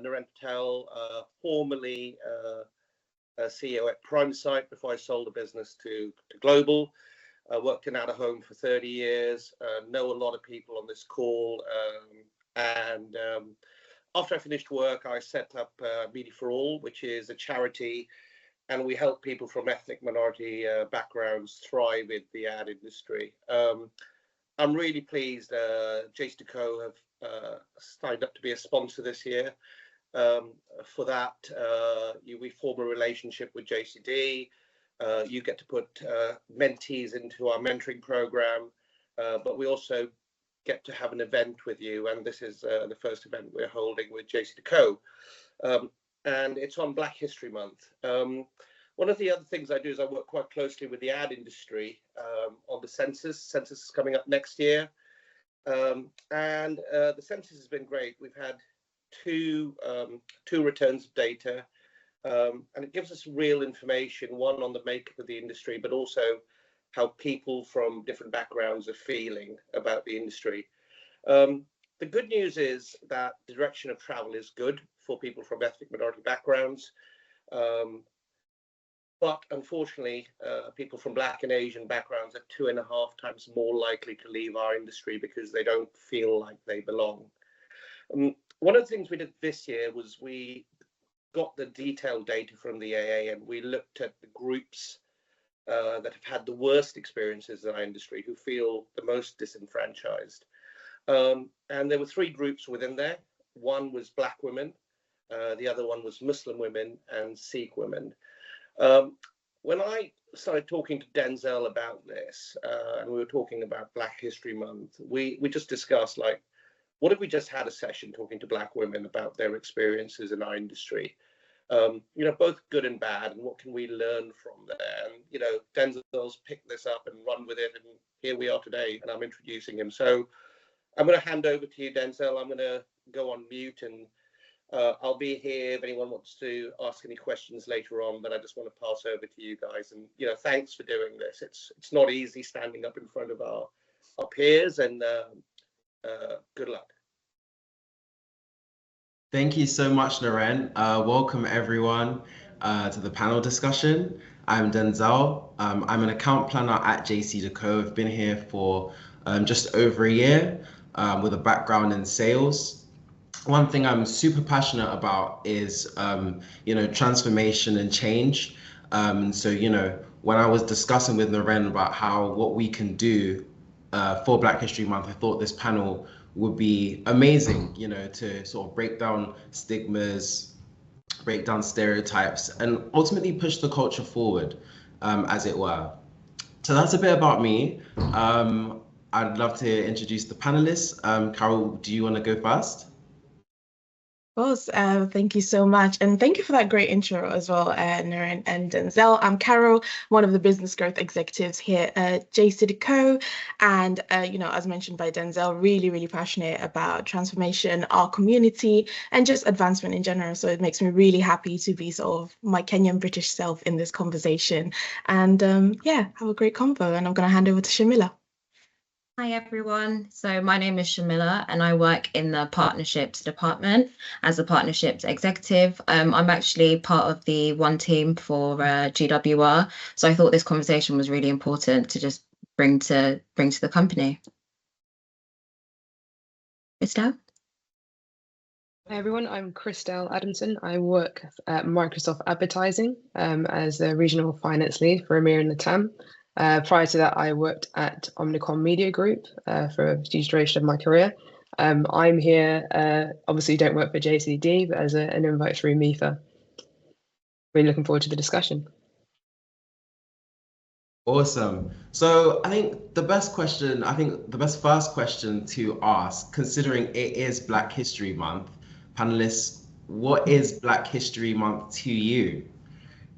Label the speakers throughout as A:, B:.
A: Naren Patel, formerly CEO at Prime Site before I sold the business to Global. Worked in out of home for 30 years, know a lot of people on this call. After I finished work, I set up Media for All, which is a charity, and we help people from ethnic minority backgrounds thrive in the ad industry. I'm really pleased JCDecaux have signed up to be a sponsor this year. For that, we form a relationship with JCD. You get to put mentees into our mentoring program, but we also get to have an event with you, and this is the first event we're holding with JCDecaux, and it's on Black History Month. One of the other things I do is I work quite closely with the ad industry on the census. Census is coming up next year, and the census has been great. We've had two returns of data, and it gives us real information, one on the makeup of the industry, but also how people from different backgrounds are feeling about the industry. The good news is that the direction of travel is good for people from ethnic minority backgrounds. But unfortunately, people from Black and Asian backgrounds are 2.5 times more likely to leave our industry because they don't feel like they belong. One of the things we did this year was we got the detailed data from the AA, and we looked at the groups that have had the worst experiences in our industry, who feel the most disenfranchised. And there were 3 groups within there. One was Black women, the other one was Muslim women and Sikh women. When I started talking to Denzel about this, and we were talking about Black History Month, we just discussed, like, what if we just had a session talking to Black women about their experiences in our industry? Both good and bad, and what can we learn from there? And, Denzel's picked this up and run with it, and here we are today, and I'm introducing him. So I'm going to hand over to you, Denzel. I'm going to go on mute, and I'll be here if anyone wants to ask any questions later on, but I just want to pass over to you guys. And, thanks for doing this. It's not easy standing up in front of our peers, and good luck.
B: Thank you so much, Naren. Welcome everyone to the panel discussion. I'm Denzel. I'm an account planner at JCDecaux. I've been here for just over a year with a background in sales. One thing I'm super passionate about is, transformation and change. So, when I was discussing with Naren about what we can do for Black History Month, I thought this panel would be amazing, to sort of break down stigmas, break down stereotypes, and ultimately push the culture forward, as it were. So that's a bit about me. I'd love to introduce the panelists. Carol, do you want to go first?
C: Of course, thank you so much. And thank you for that great intro as well, Naren and Denzel. I'm Carol, one of the business growth executives here at JCDecaux. And, as mentioned by Denzel, really, really passionate about transformation, our community, and just advancement in general. So it makes me really happy to be sort of my Kenyan British self in this conversation. And have a great convo. And I'm going to hand over to Shamila.
D: Hi everyone, so my name is Shamila and I work in the partnerships department as a partnerships executive. I'm actually part of the one team for GWR, so I thought this conversation was really important to just bring to the company. Krystelle?
E: Hi everyone, I'm Krystelle Adamson. I work at Microsoft Advertising as a regional finance lead for EMEA and LATAM. Prior to that, I worked at Omnicom Media Group for a huge duration of my career. I'm here, obviously don't work for JCD, but as an invite through MEFA. Really looking forward to the discussion.
B: Awesome. So I think the best first question to ask, considering it is Black History Month, panelists, what is Black History Month to you?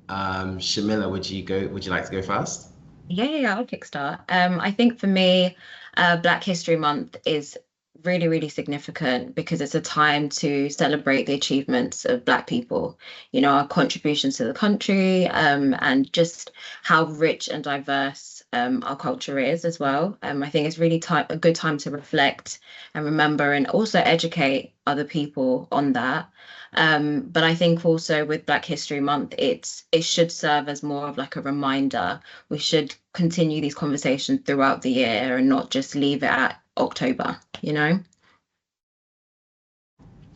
B: Shamila, would you like to go first?
D: Yeah, I'll kickstart. I think for me, Black History Month is really, really significant because it's a time to celebrate the achievements of Black people, you know, our contributions to the country, and just how rich and diverse our culture is as well. I think it's really a good time to reflect and remember and also educate other people on that. But I think also with Black History Month, it should serve as more of like a reminder. We should continue these conversations throughout the year and not just leave it at October, you know?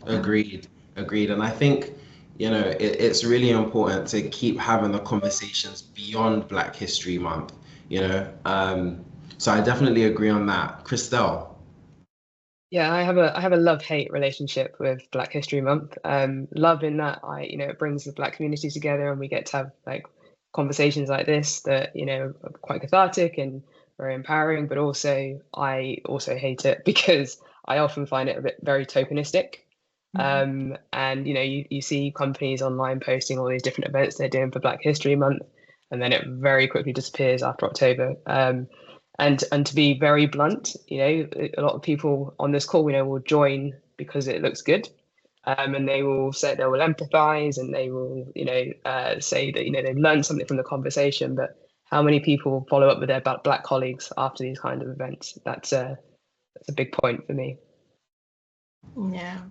B: Agreed, agreed. And I think, it's really important to keep having the conversations beyond Black History Month, you know. So I definitely agree on that. Krystelle.
E: Yeah, I have a love-hate relationship with Black History Month. Love in that it brings the Black community together and we get to have like conversations like this that, are quite cathartic and very empowering, but I also hate it because I often find it a bit very tokenistic. And you see companies online posting all these different events they're doing for Black History Month, and then it very quickly disappears after October. And to be very blunt, a lot of people on this call, will join because it looks good, and they will empathize and they will, say that they've learned something from the conversation. But how many people follow up with their Black colleagues after these kind of events? That's a big point for me.
C: Yeah.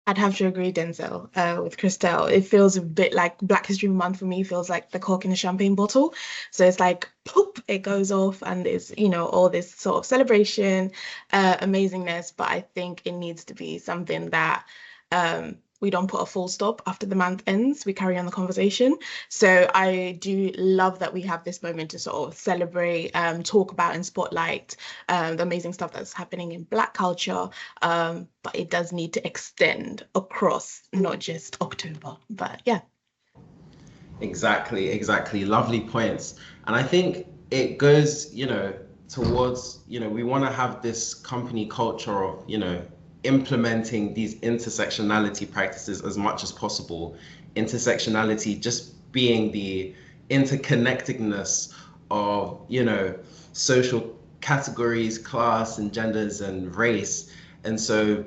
C: I'd have to agree, Denzel, with Krystelle. It feels a bit like Black History Month for me, feels like the cork in a champagne bottle. So it's like, poop, it goes off and there's, all this sort of celebration, amazingness. But I think it needs to be something that we don't put a full stop after the month ends. We carry on the conversation. So I do love that we have this moment to sort of celebrate, talk about and spotlight the amazing stuff that's happening in Black culture. But it does need to extend across, not just October. But yeah.
B: Exactly. Lovely points. And I think it goes, towards, we want to have this company culture of, implementing these intersectionality practices as much as possible. Intersectionality just being the interconnectedness of, social categories, class and genders and race. And so,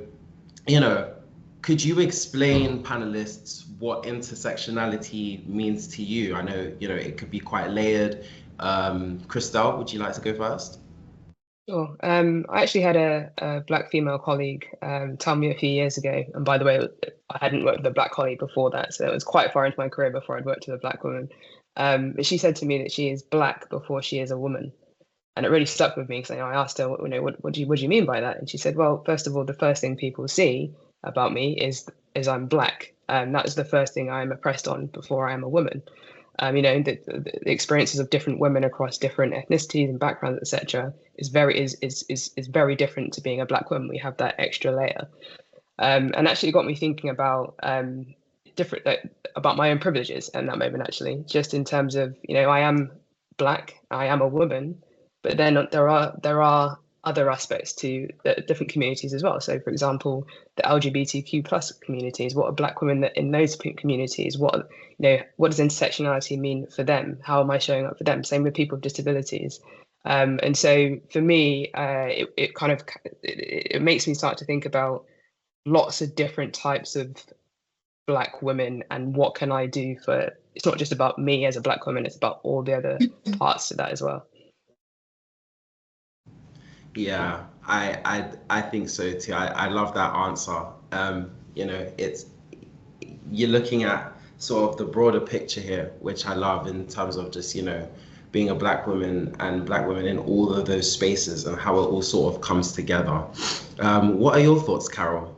B: could you explain, panelists, what intersectionality means to you? I know, it could be quite layered. Krystelle, would you like to go first?
E: Sure. I actually had a Black female colleague tell me a few years ago, and by the way, I hadn't worked with a Black colleague before that, so it was quite far into my career before I'd worked with a Black woman. But she said to me that she is Black before she is a woman, and it really stuck with me because I asked her, what do you mean by that? And she said, well, first of all, the first thing people see about me is I'm Black, and that is the first thing I'm oppressed on before I am a woman. The experiences of different women across different ethnicities and backgrounds, etc., is very different to being a Black woman. We have that extra layer, and actually got me thinking about about my own privileges in that moment. Actually, just in terms of I am Black, I am a woman, but then there are other aspects to the different communities as well. So, for example, the LGBTQ plus communities. What are Black women in those communities? What does intersectionality mean for them? How am I showing up for them? Same with people with disabilities. And so, for me, it makes me start to think about lots of different types of Black women and what can I do for. It's not just about me as a Black woman; it's about all the other parts to that as well.
B: Yeah, I think so too. I love that answer. It's you're looking at sort of the broader picture here, which I love in terms of just, being a Black woman and Black women in all of those spaces and how it all sort of comes together. What are your thoughts, Carol?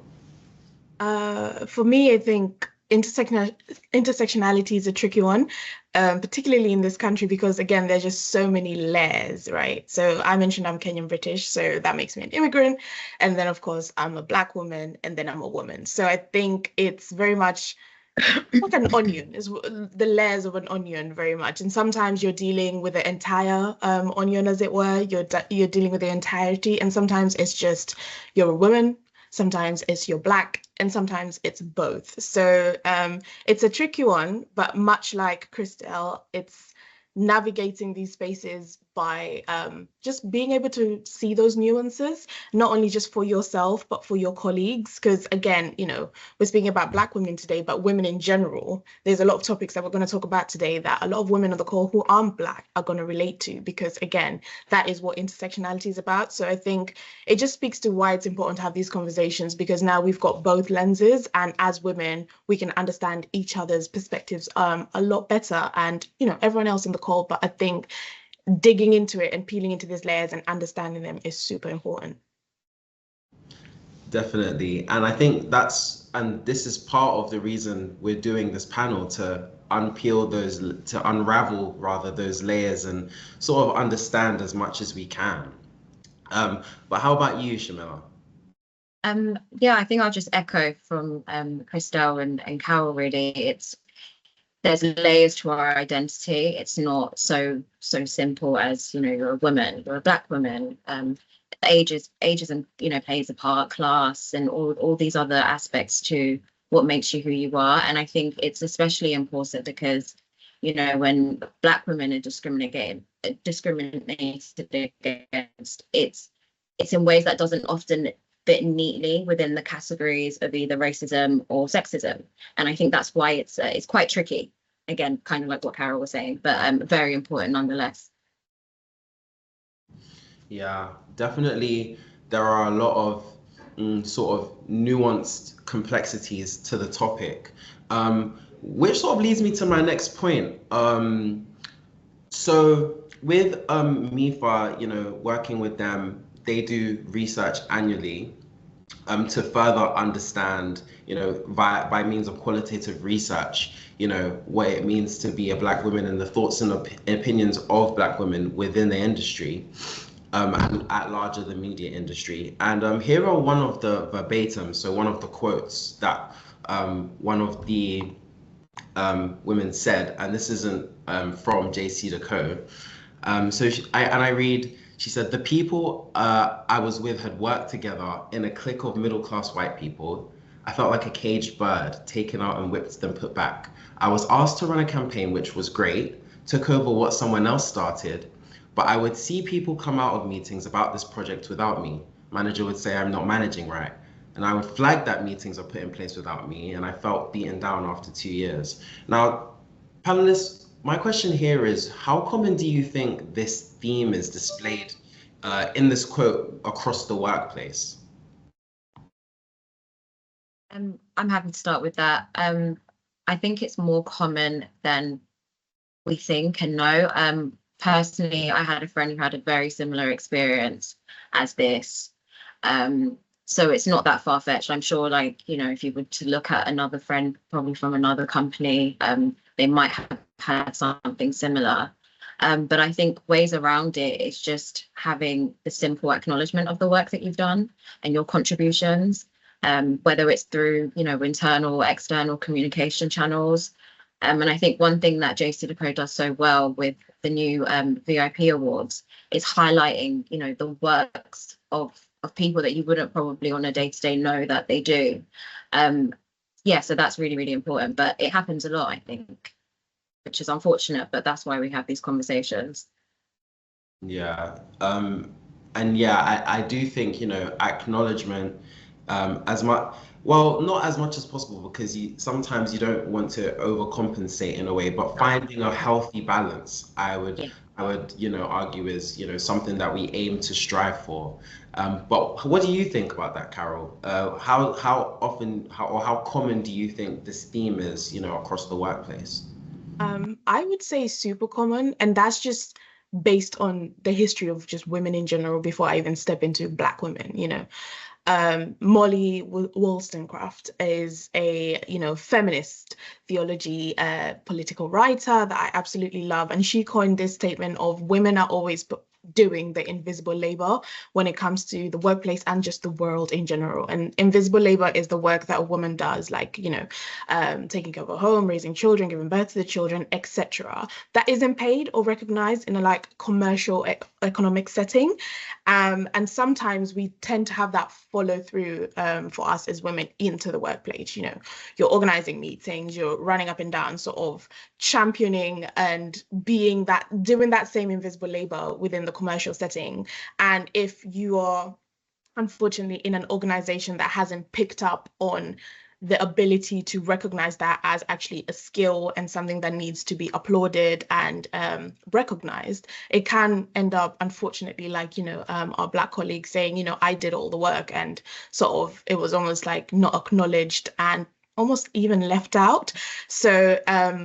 C: For me, I think intersectionality is a tricky one, particularly in this country, because again, there's just so many layers, right? So I mentioned I'm Kenyan British, so that makes me an immigrant. And then of course, I'm a Black woman, and then I'm a woman. So I think it's very much like an onion, is the layers of an onion very much. And sometimes you're dealing with the entire onion, as it were. You're dealing with the entirety, and sometimes it's just you're a woman. Sometimes it's you're Black, and sometimes it's both. So it's a tricky one, but much like Krystelle, it's navigating these spaces by just being able to see those nuances, not only just for yourself, but for your colleagues. Because again, you know, we're speaking about Black women today, but women in general, there's a lot of topics that we're going to talk about today that a lot of women on the call who aren't Black are going to relate to, because again, that is what intersectionality is about. So I think it just speaks to why it's important to have these conversations, because now we've got both lenses, and as women, we can understand each other's perspectives a lot better, and, you know, everyone else in the call. But I think digging into it and peeling into these layers and understanding them is super important.
B: Definitely. And I think this is part of the reason we're doing this panel, to unravel rather those layers and sort of understand as much as we can. But how about you, Shamila?
D: Yeah, I think I'll just echo from Krystelle and Carol, really. There's layers to our identity. It's not so simple as, you know, you're a woman, you're a Black woman. Ages and, you know, plays a part, class, and all these other aspects to what makes you who you are. And I think it's especially important because, you know, when Black women are discriminated against, it's in ways that doesn't often fit neatly within the categories of either racism or sexism. And I think that's why it's quite tricky. Again, kind of like what Carol was saying, but very important nonetheless.
B: Yeah, definitely. There are a lot of sort of nuanced complexities to the topic, which sort of leads me to my next point. So with MEFA, you know, working with them, they do research annually to further understand, you know, by means of qualitative research, you know, what it means to be a Black woman and the thoughts and opinions of Black women within the industry, and at large of the media industry. And here are one of the verbatim, so one of the quotes that one of the women said, and this isn't from JCDecaux. I read, she said, "The people I was with had worked together in a clique of middle-class white people. I felt like a caged bird, taken out and whipped, then put back. I was asked to run a campaign, which was great, took over what someone else started, but I would see people come out of meetings about this project without me. Manager would say I'm not managing right. And I would flag that meetings are put in place without me, and I felt beaten down after 2 years." Now, panelists, my question here is, how common do you think this theme is displayed in this quote across the workplace?
D: I'm happy to start with that. I think it's more common than we think and know. Personally, I had a friend who had a very similar experience as this. So it's not that far-fetched. I'm sure, like, you know, if you were to look at another friend, probably from another company, they might have had something similar. But I think ways around it is just having the simple acknowledgement of the work that you've done and your contributions, whether it's through, you know, internal or external communication channels. And I think one thing that JCDecaux does so well with the new VIP awards is highlighting, you know, the works of people that you wouldn't probably on a day-to-day know that they do. Yeah, so that's really, really important. But it happens a lot, I think, which is unfortunate, but that's why we have these conversations.
B: Yeah. And yeah, I do think, you know, acknowledgement as much, well, not as much as possible, because sometimes you don't want to overcompensate in a way, but finding a healthy balance, I would, you know, argue is, you know, something that we aim to strive for. But what do you think about that, Carol? How often, how common do you think this theme is, you know, across the workplace?
C: I would say super common, and that's just based on the history of just women in general before I even step into Black women, you know. Molly Wollstonecraft is a, you know, feminist theology political writer that I absolutely love, and she coined this statement of women are always doing the invisible labor when it comes to the workplace and just the world in general. And invisible labor is the work that a woman does, like, you know, taking care of a home, raising children, giving birth to the children, etc. That isn't paid or recognized in a like commercial economic setting. And sometimes we tend to have that follow through for us as women into the workplace. You know, you're organizing meetings, you're running up and down, sort of championing and doing that same invisible labor within the commercial setting. And if you are unfortunately in an organization that hasn't picked up on the ability to recognize that as actually a skill and something that needs to be applauded and recognized, it can end up, unfortunately, like, you know, our Black colleagues saying, you know, I did all the work, and sort of it was almost like not acknowledged and almost even left out. So,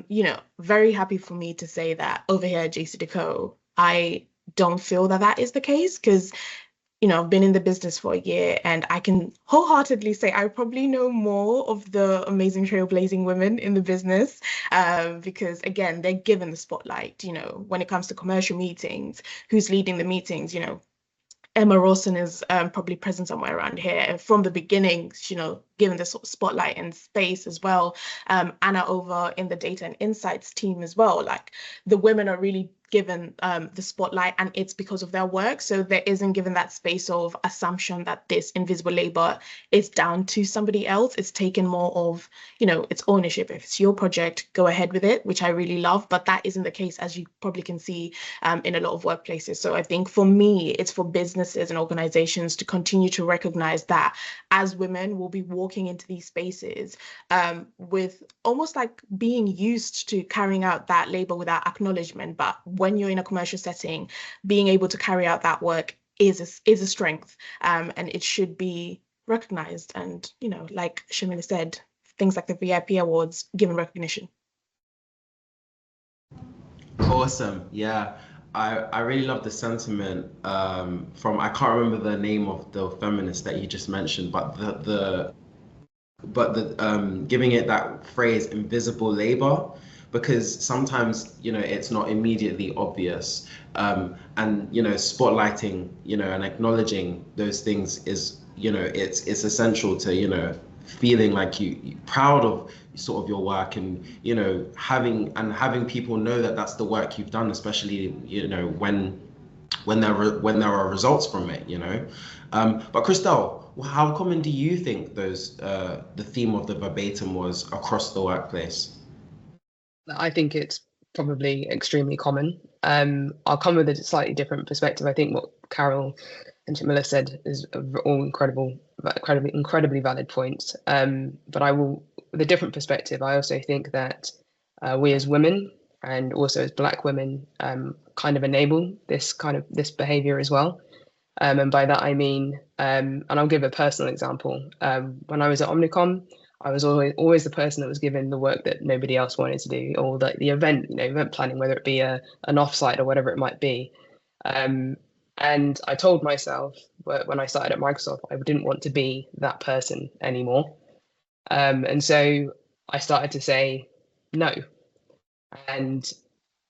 C: you know, very happy for me to say that over here at JCDecaux, I don't feel that that is the case, because, you know, I've been in the business for a year and I can wholeheartedly say I probably know more of the amazing trailblazing women in the business because, again, they're given the spotlight. You know, when it comes to commercial meetings, who's leading the meetings, you know, Emma Rawson is probably present somewhere around here. And from the beginning, you know, given the sort of spotlight and space as well. Anna over in the data and insights team as well. Like, the women are really given the spotlight, and it's because of their work. So there isn't given that space of assumption that this invisible labor is down to somebody else. It's taken more of, you know, it's ownership. If it's your project, go ahead with it, which I really love. But that isn't the case, as you probably can see in a lot of workplaces. So I think for me, it's for businesses and organizations to continue to recognize that as women, we'll be walking into these spaces with almost like being used to carrying out that labor without acknowledgement. But when you're in a commercial setting, being able to carry out that work is a strength, and it should be recognized. And, you know, like Shamila said, things like the VIP awards given recognition.
B: Awesome. Yeah, I really love the sentiment from, I can't remember the name of the feminist that you just mentioned, but the giving it that phrase invisible labor, because sometimes, you know, it's not immediately obvious, and, you know, spotlighting, you know, and acknowledging those things is, you know, it's essential to, you know, feeling like you proud of sort of your work, and, you know, having people know that that's the work you've done, especially, you know, when there are results from it, you know. But Krystelle, how common do you think those the theme of the verbatim was across the workplace?
E: I think it's probably extremely common. I'll come with a slightly different perspective. I think what Carol and Shamila said is all incredibly valid points. But I will, with a different perspective, I also think that we as women, and also as Black women, kind of enable this behavior as well. And by that I mean, and I'll give a personal example. When I was at Omnicom, I was always the person that was given the work that nobody else wanted to do, or the event, you know, event planning, whether it be an offsite or whatever it might be. And I told myself when I started at Microsoft, I didn't want to be that person anymore. And so I started to say no. And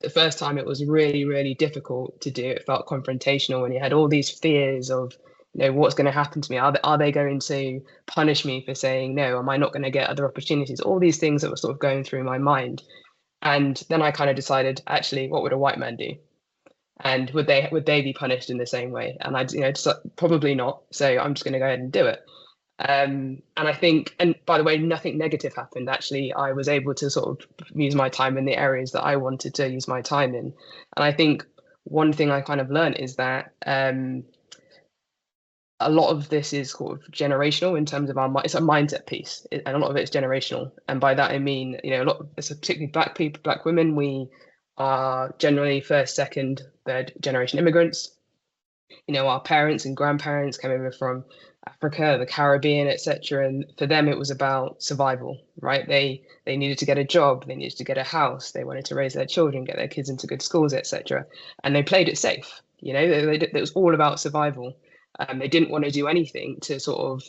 E: the first time it was really, really difficult to do. It felt confrontational when you had all these fears of, you know, what's going to happen to me? Are they going to punish me for saying no? Am I not going to get other opportunities? All these things that were sort of going through my mind. And then I kind of decided, actually, what would a white man do? And would they be punished in the same way? And I, you know, just probably not. So I'm just going to go ahead and do it. And I think, and by the way, nothing negative happened. Actually, I was able to sort of use my time in the areas that I wanted to use my time in. And I think one thing I kind of learned is that a lot of this is sort of generational in terms of it's a mindset piece, and a lot of it's generational. And by that I mean, you know, it's particularly Black people, Black women. We are generally first, second, third generation immigrants. You know, our parents and grandparents came over from Africa, the Caribbean, etc. And for them, it was about survival, right? They needed to get a job, they needed to get a house, they wanted to raise their children, get their kids into good schools, etc. And they played it safe. You know, it was all about survival. They didn't want to do anything to sort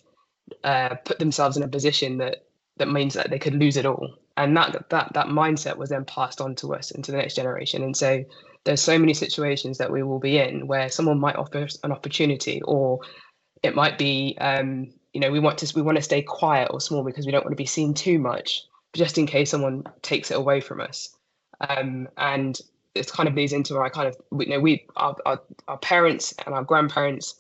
E: of put themselves in a position that means that they could lose it all. And that mindset was then passed on to us into the next generation. And so there's so many situations that we will be in where someone might offer us an opportunity, or it might be, we want to stay quiet or small because we don't want to be seen too much, just in case someone takes it away from us. And it's kind of leads into where our parents and our grandparents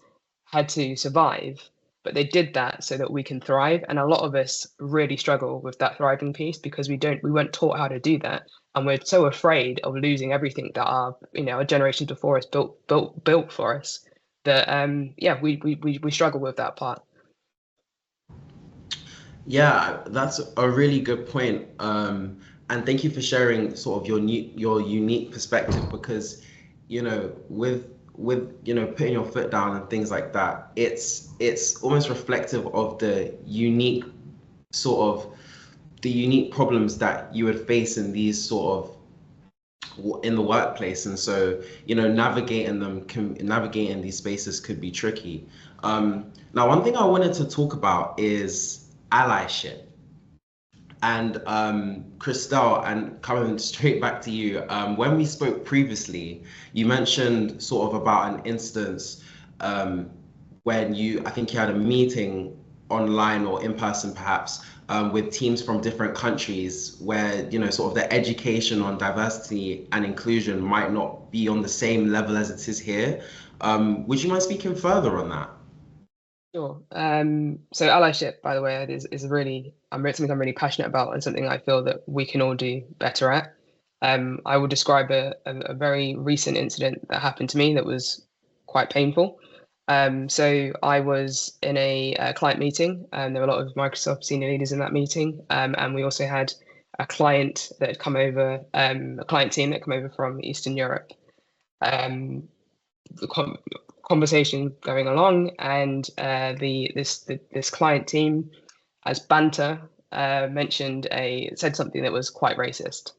E: had to survive, but they did that so that we can thrive. And a lot of us really struggle with that thriving piece because we weren't taught how to do that. And we're so afraid of losing everything that our generations before us built for us that we struggle with that part.
B: Yeah, that's a really good point. And thank you for sharing sort of your unique perspective, because with putting your foot down and things like that, it's almost reflective of the unique problems that you would face in these sort of in the workplace. And so navigating these spaces could be tricky. Now, one thing I wanted to talk about is allyship. And Krystelle, and coming straight back to you, when we spoke previously, you mentioned sort of about an instance when I think you had a meeting online or in person perhaps with teams from different countries where sort of the education on diversity and inclusion might not be on the same level as it is here. Would you mind speaking further on that?
E: Sure. So allyship, by the way, is really something I'm really passionate about, and something I feel that we can all do better at. I will describe a very recent incident that happened to me that was quite painful. So I was in a client meeting, and there were a lot of Microsoft senior leaders in that meeting, and we also had a client that had come over, a client team that come over from Eastern Europe. The conversation going along, and this client team, as banter, said something that was quite racist,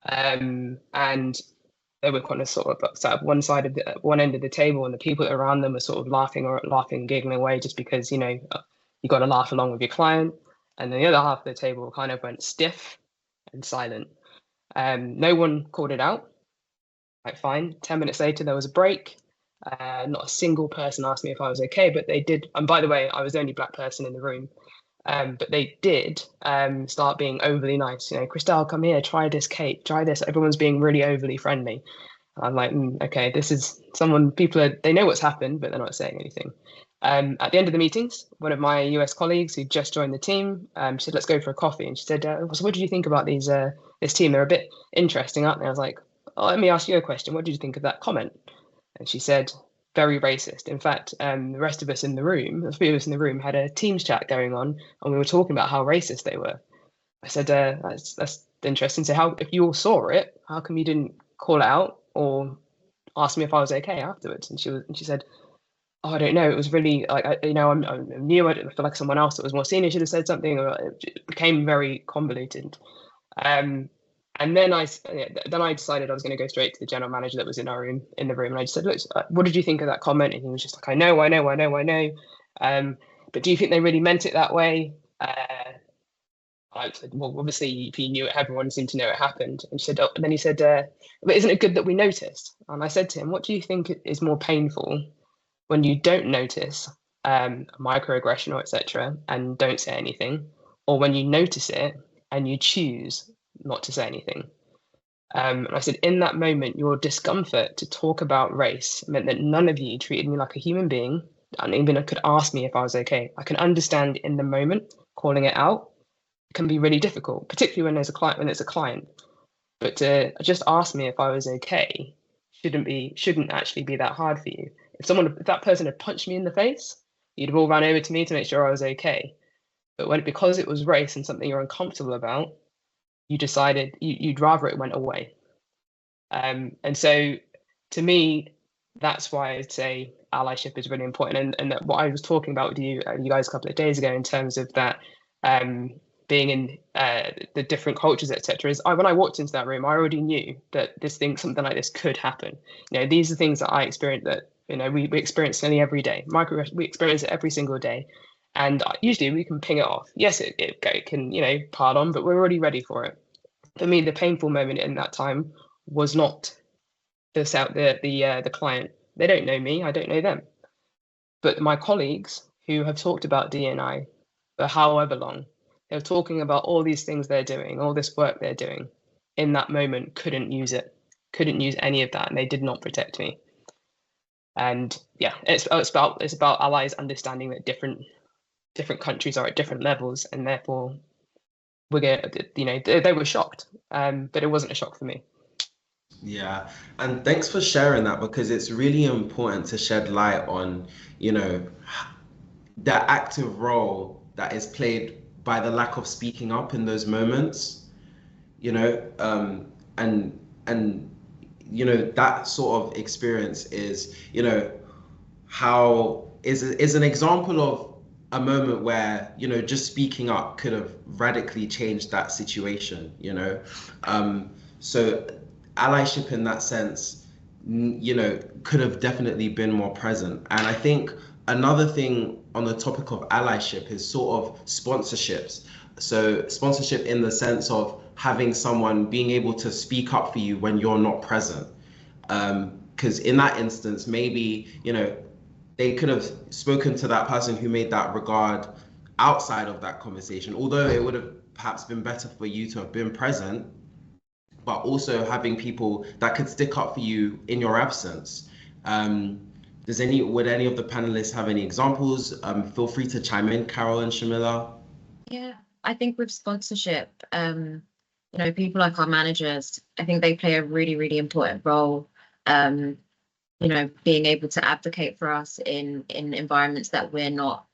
E: and they were kind of sort of sat at one end of the table, and the people around them were sort of laughing, giggling away, just because you got to laugh along with your client. And then the other half of the table kind of went stiff and silent. No one called it out. Like, fine. 10 minutes later, there was a break. Not a single person asked me if I was okay, but they did. And by the way, I was the only Black person in the room. But they did start being overly nice. Krystelle, come here, try this cake, try this. Everyone's being really overly friendly. I'm like, okay, this is they know what's happened, but they're not saying anything. At the end of the meetings, one of my US colleagues who just joined the team, she said, let's go for a coffee. And she said, so what did you think about this team? They're a bit interesting, aren't they? I was like, oh, let me ask you a question. What did you think of that comment? And she said, very racist. In fact, the rest of us in the room, a few of us in the room, had a Teams chat going on, and we were talking about how racist they were. I said, that's interesting. So if you all saw it, how come you didn't call it out or ask me if I was okay afterwards? And she said, oh, I don't know. It was really like, I'm new. I feel like someone else that was more senior should have said something, or it became very convoluted. And then I decided I was going to go straight to the general manager that was in the room, and I just said, look, what did you think of that comment? And he was just like, I know. But do you think they really meant it that way? I said, well, obviously, if you knew it, everyone seemed to know it happened. And then he said, but isn't it good that we noticed? And I said to him, what do you think is more painful, when you don't notice a microaggression or etc. and don't say anything, or when you notice it and you choose not to say anything? And I said, in that moment, your discomfort to talk about race meant that none of you treated me like a human being, and even could ask me if I was okay. I can understand in the moment calling it out can be really difficult, particularly when it's a client. But to just ask me if I was okay shouldn't actually be that hard for you. If that person had punched me in the face, you'd have all run over to me to make sure I was okay. But because it was race and something you're uncomfortable about, you decided you'd rather it went away. And so to me, that's why I'd say allyship is really important. And that what I was talking about with you guys a couple of days ago in terms of that being in the different cultures, etc., is when I walked into that room, I already knew that something like this could happen. These are things that I experienced that we experience nearly every day. We experience it every single day, and usually we can ping it off. Yes, it can pile on, but we're already ready for it. For me, the painful moment in that time was not the client. They don't know me, I don't know them. But my colleagues who have talked about D&I for however long, they're talking about all these things they're doing, all this work they're doing, in that moment couldn't use any of that, and they did not protect me. And yeah, it's about allies understanding that different countries are at different levels, and therefore they were shocked, but it wasn't a shock for me.
B: Yeah, and thanks for sharing that, because it's really important to shed light on, the active role that is played by the lack of speaking up in those moments, and that sort of experience is, how is an example of a moment where, just speaking up could have radically changed that situation, so allyship in that sense, could have definitely been more present. And I think another thing on the topic of allyship is sort of sponsorships. So sponsorship in the sense of having someone being able to speak up for you when you're not present. Because in that instance, maybe, they could have spoken to that person who made that regard outside of that conversation, although it would have perhaps been better for you to have been present, but also having people that could stick up for you in your absence. Would any of the panelists have any examples? Feel free to chime in, Carol and Shamila.
D: Yeah, I think with sponsorship, people like our managers, I think they play a really, really important role. Being able to advocate for us in environments that we're not,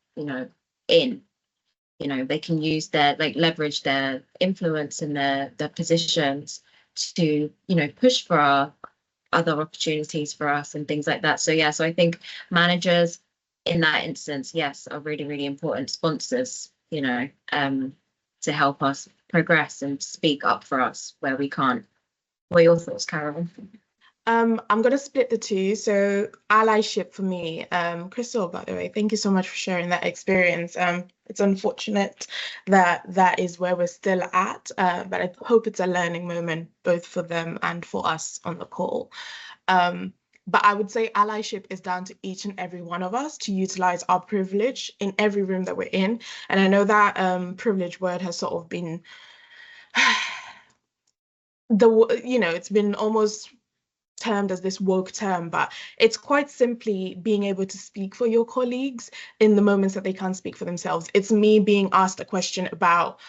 D: in. They can use leverage their influence and their positions to, push for our other opportunities for us and things like that. So yeah, so I think managers in that instance, yes, are really, really important sponsors, to help us progress and speak up for us where we can't. What are your thoughts, Carol?
C: I'm going to split the two. So allyship for me, Krystelle, by the way, thank you so much for sharing that experience. It's unfortunate that is where we're still at, but I hope it's a learning moment, both for them and for us on the call. But I would say allyship is down to each and every one of us to utilize our privilege in every room that we're in. And I know that privilege word has sort of been, it's been almost termed as this woke term, but it's quite simply being able to speak for your colleagues in the moments that they can't speak for themselves. It's me being asked a question about,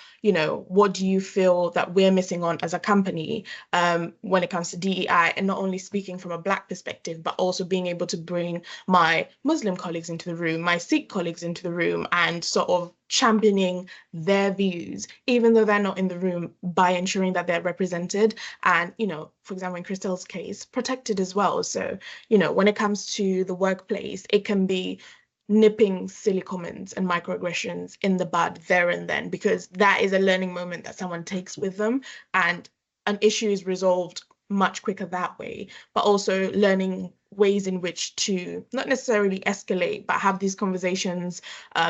C: what do you feel that we're missing on as a company when it comes to DEI, and not only speaking from a Black perspective, but also being able to bring my Muslim colleagues into the room, my Sikh colleagues into the room, and sort of championing their views, even though they're not in the room, by ensuring that they're represented and, for example, in Krystelle's case, protected as well. So, when it comes to the workplace, it can be nipping silly comments and microaggressions in the bud there and then, because that is a learning moment that someone takes with them, and an issue is resolved much quicker that way, but also learning ways in which to not necessarily escalate, but have these conversations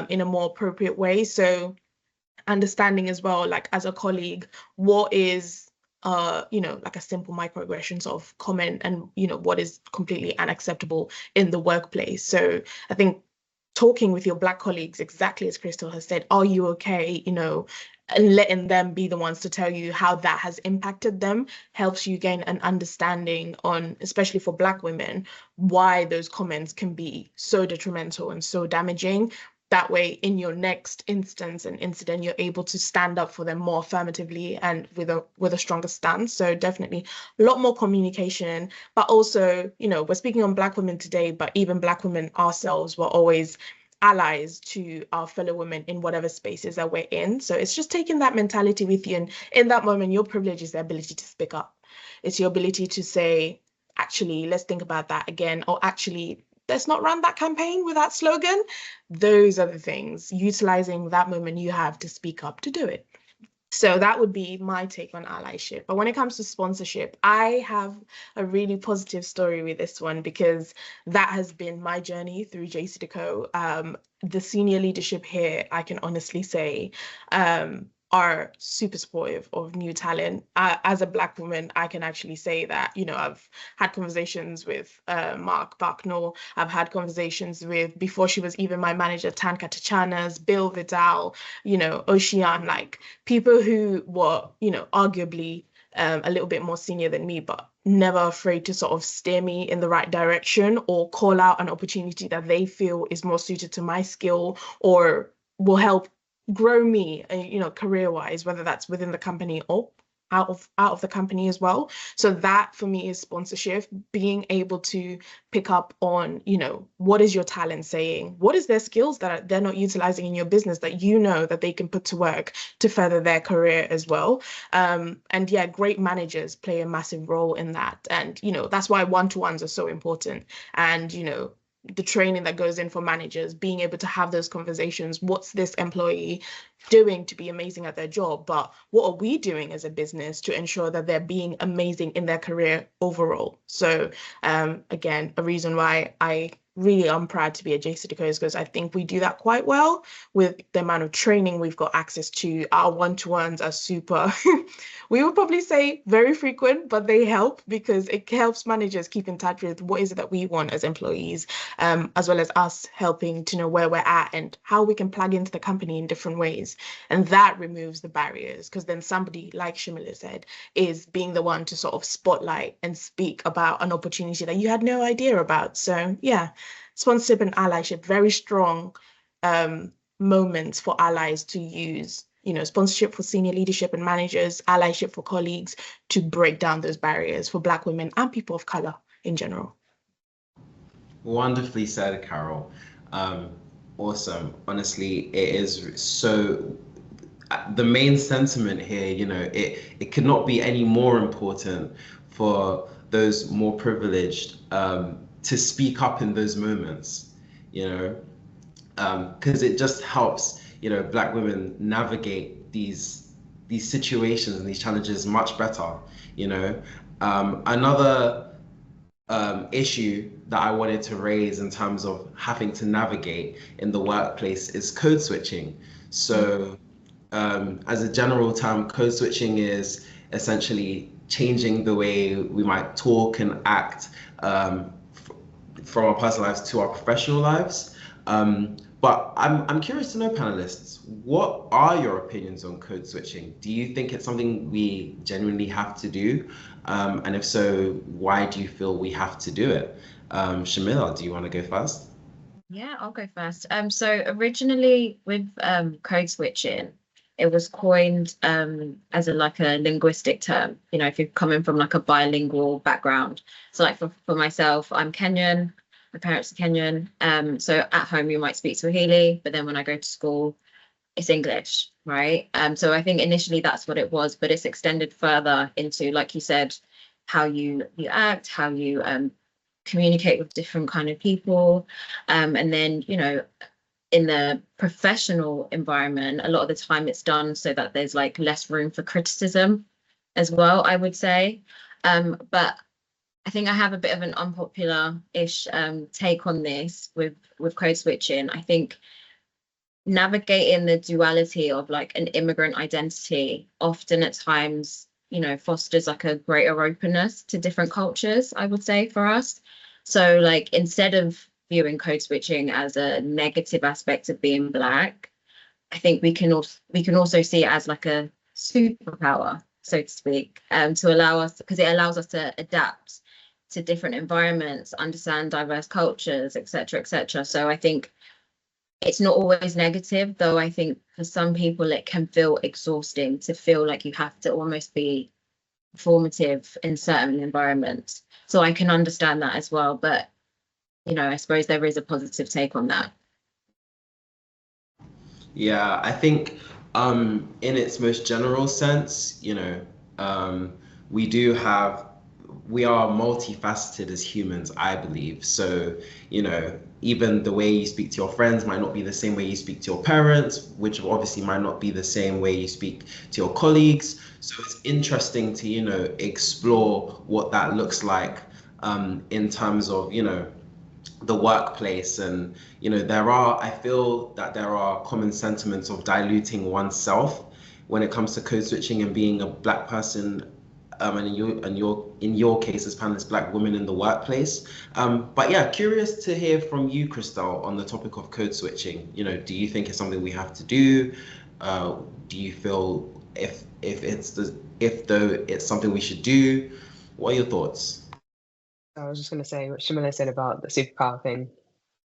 C: in a more appropriate way. So understanding as well, like as a colleague, what is like a simple microaggression sort of comment, and what is completely unacceptable in the workplace. So I think talking with your Black colleagues, exactly as Krystelle has said, are you okay, and letting them be the ones to tell you how that has impacted them, helps you gain an understanding on, especially for Black women, why those comments can be so detrimental and so damaging. That way, in your next instance and incident, you're able to stand up for them more affirmatively and with a stronger stance. So definitely a lot more communication, but also, we're speaking on Black women today, but even Black women ourselves were always allies to our fellow women in whatever spaces that we're in. So it's just taking that mentality with you. And in that moment, your privilege is the ability to speak up. It's your ability to say, actually, let's think about that again, or actually, let's not run that campaign with that slogan. Those are the things, utilizing that moment you have to speak up to do it. So that would be my take on allyship. But when it comes to sponsorship, I have a really positive story with this one, because that has been my journey through JCDecaux. The senior leadership here, I can honestly say, are super supportive of new talent. As a Black woman, I can actually say that, I've had conversations with Mark Bucknell. I've had conversations with, before she was even my manager, Tanka Tachanas, Bill Vidal, Ocean, like people who were, arguably a little bit more senior than me, but never afraid to sort of steer me in the right direction or call out an opportunity that they feel is more suited to my skill or will help grow me, career-wise, whether that's within the company or out of the company as well. So that for me is sponsorship, being able to pick up on, what is your talent saying? What is their skills that they're not utilizing in your business that that they can put to work to further their career as well? And yeah, great managers play a massive role in that. And, that's why one-to-ones are so important. And, the training that goes in for managers, being able to have those conversations. What's this employee doing to be amazing at their job? But what are we doing as a business to ensure that they're being amazing in their career overall? So again, a reason why I really am proud to be at JCDecaux is because I think we do that quite well with the amount of training we've got access to. Our one-to-ones are super, we would probably say very frequent, but they help because it helps managers keep in touch with what is it that we want as employees, as well as us helping to know where we're at and how we can plug into the company in different ways. And that removes the barriers, because then somebody, like Shamila said, is being the one to sort of spotlight and speak about an opportunity that you had no idea about. So yeah, sponsorship and allyship, very strong moments for allies to use, sponsorship for senior leadership and managers, allyship for colleagues, to break down those barriers for Black women and people of color in general.
B: Wonderfully said, Carol. Awesome. Honestly, it is so, the main sentiment here, it could not be any more important for those more privileged to speak up in those moments, because it just helps, Black women navigate these situations and these challenges much better, Another issue that I wanted to raise in terms of having to navigate in the workplace is code switching. So as a general term, code switching is essentially changing the way we might talk and act from our personal lives to our professional lives. But I'm curious to know, panelists, what are your opinions on code switching? Do you think it's something we genuinely have to do? And if so, why do you feel we have to do it? Shamila, do you want to go first?
D: Yeah, I'll go first. So originally with code switching, it was coined as a linguistic term, if you're coming from like a bilingual background. So like for myself, I'm Kenyan. My parents are Kenyan. So at home you might speak Swahili, but then when I go to school, it's English, right? So I think initially that's what it was, but it's extended further into, like you said, how you act, how you communicate with different kind of people. And then, in the professional environment, a lot of the time it's done so that there's like less room for criticism as well, I would say. But I think I have a bit of an unpopular-ish take on this with code switching. I think navigating the duality of like an immigrant identity often at times, fosters like a greater openness to different cultures, I would say, for us. So like instead of viewing code switching as a negative aspect of being Black, I think we can also see it as like a superpower, so to speak, to allow us, because it allows us to adapt to different environments, understand diverse cultures, etc., etc. So I think it's not always negative, though I think for some people it can feel exhausting to feel like you have to almost be formative in certain environments. So I can understand that as well, but I suppose there is a positive take on that.
B: Yeah, I think in its most general sense, we are multifaceted as humans, I believe. So, even the way you speak to your friends might not be the same way you speak to your parents, which obviously might not be the same way you speak to your colleagues. So it's interesting to, explore what that looks like in terms of, the workplace. And, I feel that there are common sentiments of diluting oneself when it comes to code switching and being a Black person, and in your case as panelist Black women in the workplace. But yeah, curious to hear from you, Krystelle, on the topic of code switching. You know, do you think it's something we have to do? Do you feel if though it's something we should do? What are your thoughts?
E: I was just going to say what Shamila said about the superpower thing.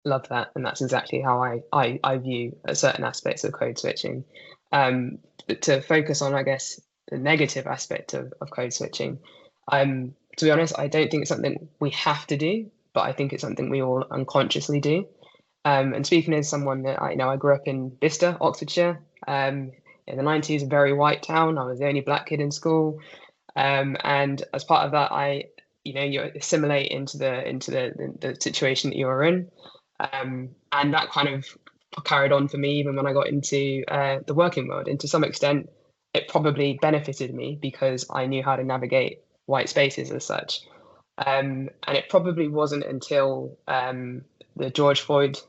E: Love that, and that's exactly how I view certain aspects of code switching. But to focus on, I guess, the negative aspect of code switching, to be honest, I don't think it's something we have to do, but I think it's something we all unconsciously do. And speaking as someone that I grew up in Bicester, Oxfordshire, in the 90s, a very white town. I was the only Black kid in school, and as part of that, you assimilate into the situation that you are in. And that kind of carried on for me even when I got into the working world. And to some extent, it probably benefited me because I knew how to navigate white spaces as such. And it probably wasn't until the George Floyd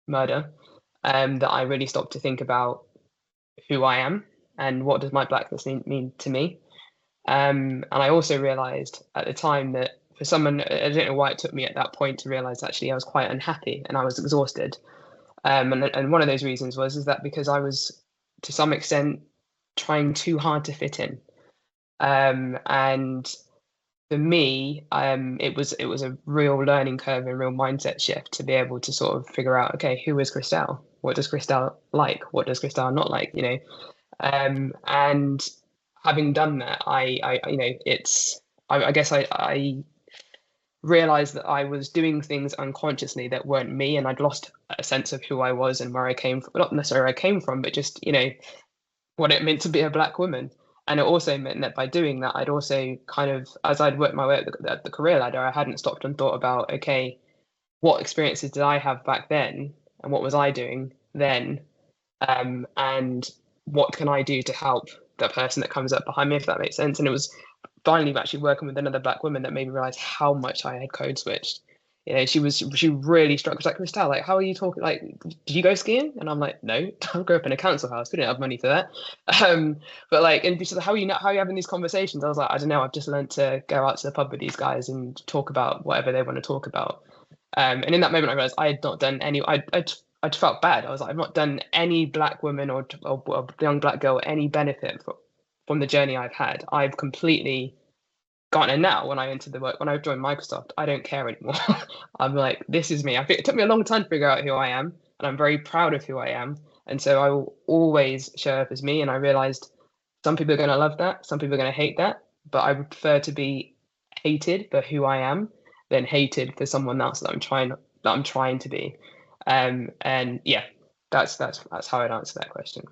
E: murder that I really stopped to think about who I am and what does my Blackness mean to me. And I also realized at the time that for someone, I don't know why it took me at that point to realize actually I was quite unhappy and I was exhausted. And one of those reasons is that because I was, to some extent, trying too hard to fit in. And for me, it was a real learning curve and real mindset shift to be able to sort of figure out, okay, who is Krystelle? What does Krystelle like? What does Krystelle not like? And having done that, I guess I realized that I was doing things unconsciously that weren't me, and I'd lost a sense of who I was and where I came from. Not necessarily where I came from, but just what it meant to be a Black woman. And it also meant that by doing that, I'd also kind of, as I'd worked my way up the career ladder, I hadn't stopped and thought about, okay, what experiences did I have back then, and what was I doing then, and what can I do to help that person that comes up behind me, if that makes sense. And it was finally actually working with another Black woman that made me realize how much I had code switched. She really struck. She was like, Krystelle, like, how are you talking? Like, did you go skiing? And I'm like, no, I grew up in a council house. We didn't have money for that. But like, and she's like, how are you having these conversations? I was like, I don't know. I've just learned to go out to the pub with these guys and talk about whatever they want to talk about. And in that moment, I realized I had not done any. I felt bad. I was like, I've not done any Black woman or young Black girl any benefit from the journey I've had. I've completely gone, and now when I entered the work, when I joined Microsoft, I don't care anymore. I'm like, this is me. I think it took me a long time to figure out who I am, and I'm very proud of who I am. And so I will always show up as me. And I realized some people are going to love that, some people are going to hate that, but I would prefer to be hated for who I am than hated for someone else that I'm trying to be. And yeah, that's how I'd answer that question.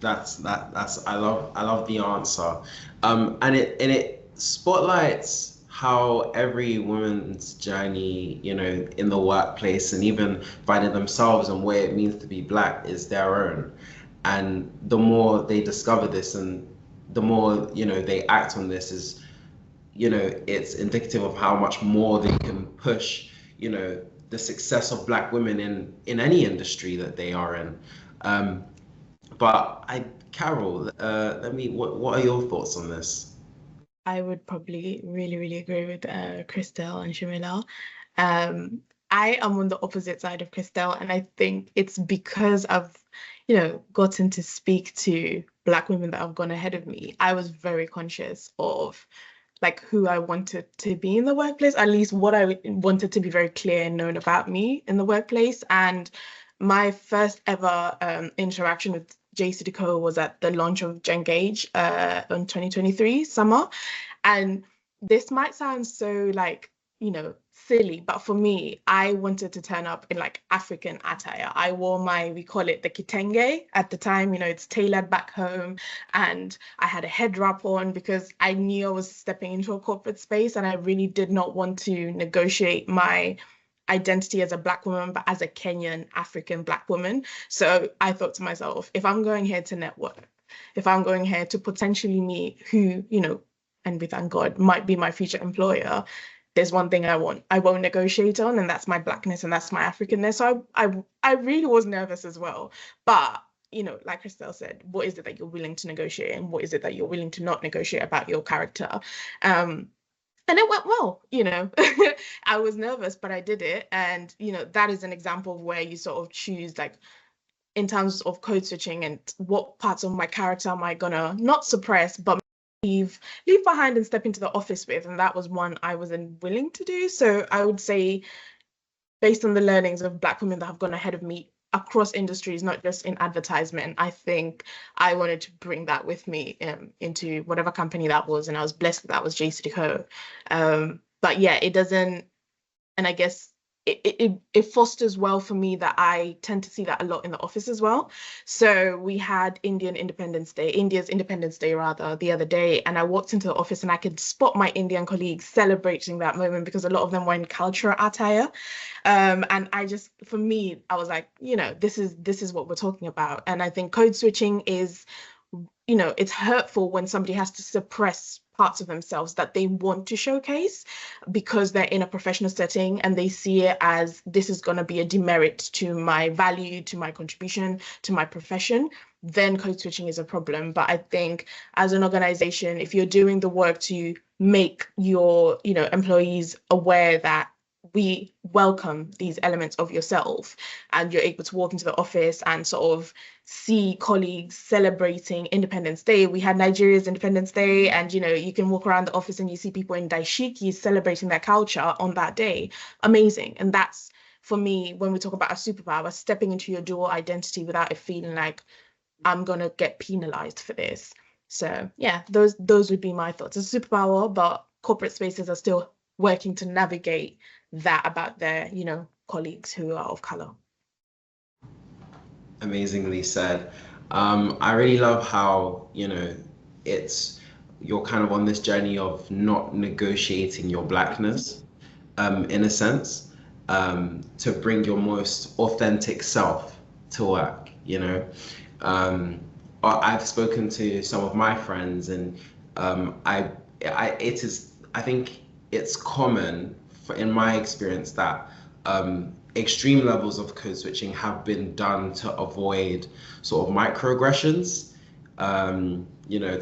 B: That's I love the answer. And it spotlights how every woman's journey, in the workplace and even finding themselves and what it means to be Black is their own. And the more they discover this and the more, they act on this is, it's indicative of how much more they can push, the success of Black women in any industry that they are in. But Carol, what are your thoughts on this?
C: I would probably really, really agree with Krystelle and Shamila. I am on the opposite side of Krystelle, and I think it's because I've, gotten to speak to Black women that have gone ahead of me. I was very conscious of like who I wanted to be in the workplace, at least what I wanted to be very clear and known about me in the workplace. And my first ever interaction with JCDecaux was at the launch of Jengage in 2023 summer. And this might sound so like, silly, but for me, I wanted to turn up in like African attire. I wore we call it the kitenge at the time, it's tailored back home. And I had a head wrap on because I knew I was stepping into a corporate space and I really did not want to negotiate my identity as a Black woman, but as a Kenyan African Black woman. So I thought to myself, if I'm going here to network, if I'm going here to potentially meet who, and we thank God, might be my future employer, there's one thing I won't negotiate on, and that's my Blackness and that's my Africanness. So I really was nervous as well. But you know, like Krystelle said, what is it that you're willing to negotiate and what is it that you're willing to not negotiate about your character? And it went well, you know. I was nervous, but I did it. And, you know, that is an example of where you sort of choose, like, in terms of code switching and what parts of my character am I gonna not suppress, but leave behind and step into the office with. And that was one I wasn't willing to do. So I would say, based on the learnings of Black women that have gone ahead of me across industries, not just in advertisement, I think I wanted to bring that with me into whatever company that was, and I was blessed that was JCDecaux. But yeah, it doesn't, and I guess it fosters well for me that I tend to see that a lot in the office as well. So we had India's Independence Day rather, the other day, and I walked into the office and I could spot my Indian colleagues celebrating that moment because a lot of them were in cultural attire. And I just, for me, I was like, you know, this is what we're talking about. And I think code switching is, you know, it's hurtful when somebody has to suppress parts of themselves that they want to showcase because they're in a professional setting and they see it as this is going to be a demerit to my value, to my contribution, to my profession. Then code switching is a problem. But I think as an organization, if you're doing the work to make your, you know, employees aware that we welcome these elements of yourself and you're able to walk into the office and sort of see colleagues celebrating Independence Day. We had Nigeria's Independence Day, and you know, you can walk around the office and you see people in daishiki celebrating their culture on that day. Amazing. And that's, for me, when we talk about a superpower, stepping into your dual identity without it feeling like I'm gonna get penalized for this. So yeah, those would be my thoughts. It's a superpower, but corporate spaces are still working to navigate that about their, you know, colleagues who are of color.
B: Amazingly said. I really love how, you know, you're kind of on this journey of not negotiating your Blackness, in a sense, to bring your most authentic self to work, you know. I've spoken to some of my friends, and I think it's common in my experience that extreme levels of code switching have been done to avoid sort of microaggressions, you know,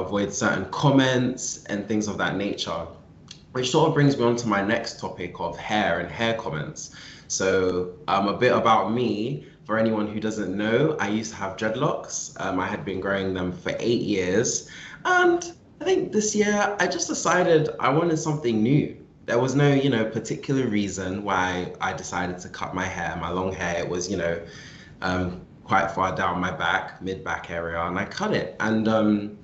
B: avoid certain comments and things of that nature, which sort of brings me on to my next topic of hair and hair comments. So a bit about me, for anyone who doesn't know, I used to have dreadlocks. I had been growing them for 8 years, and I think this year I just decided I wanted something new. There was no, you know, particular reason why I decided to cut my hair, my long hair. It was, you know, quite far down my back, mid-back area, and I cut it. And,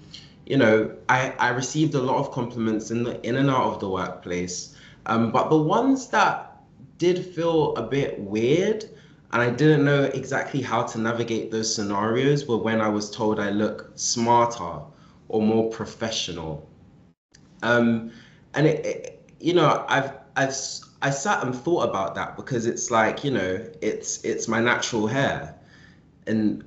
B: you know, I received a lot of compliments in and out of the workplace. But the ones that did feel a bit weird, and I didn't know exactly how to navigate those scenarios, were when I was told I look smarter or more professional. And you know, I sat and thought about that because it's like, you know, it's my natural hair, and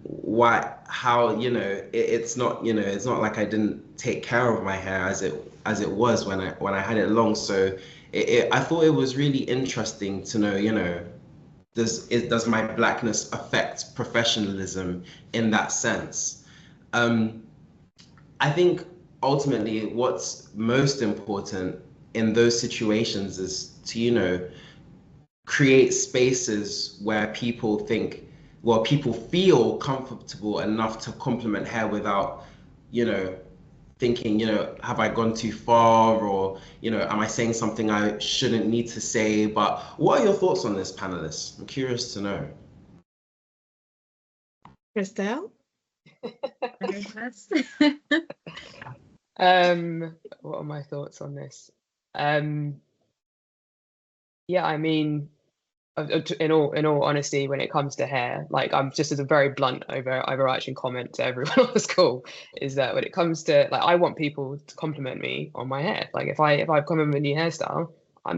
B: how, you know, it's not, you know, it's not like I didn't take care of my hair as it was when I had it long. So I thought it was really interesting to know, you know, does my Blackness affect professionalism in that sense? I think ultimately what's most important in those situations is to, you know, create spaces where people feel comfortable enough to compliment hair without, you know, thinking, you know, have I gone too far, or, you know, am I saying something I shouldn't need to say? But what are your thoughts on this, panelists? I'm curious to know.
C: Krystelle?
E: What are my thoughts on this? Yeah, I mean, in all honesty, when it comes to hair, like, I'm just, as a very blunt overarching comment to everyone on the call, is that when it comes to, like, I want people to compliment me on my hair. Like, if I've come in with a new hairstyle,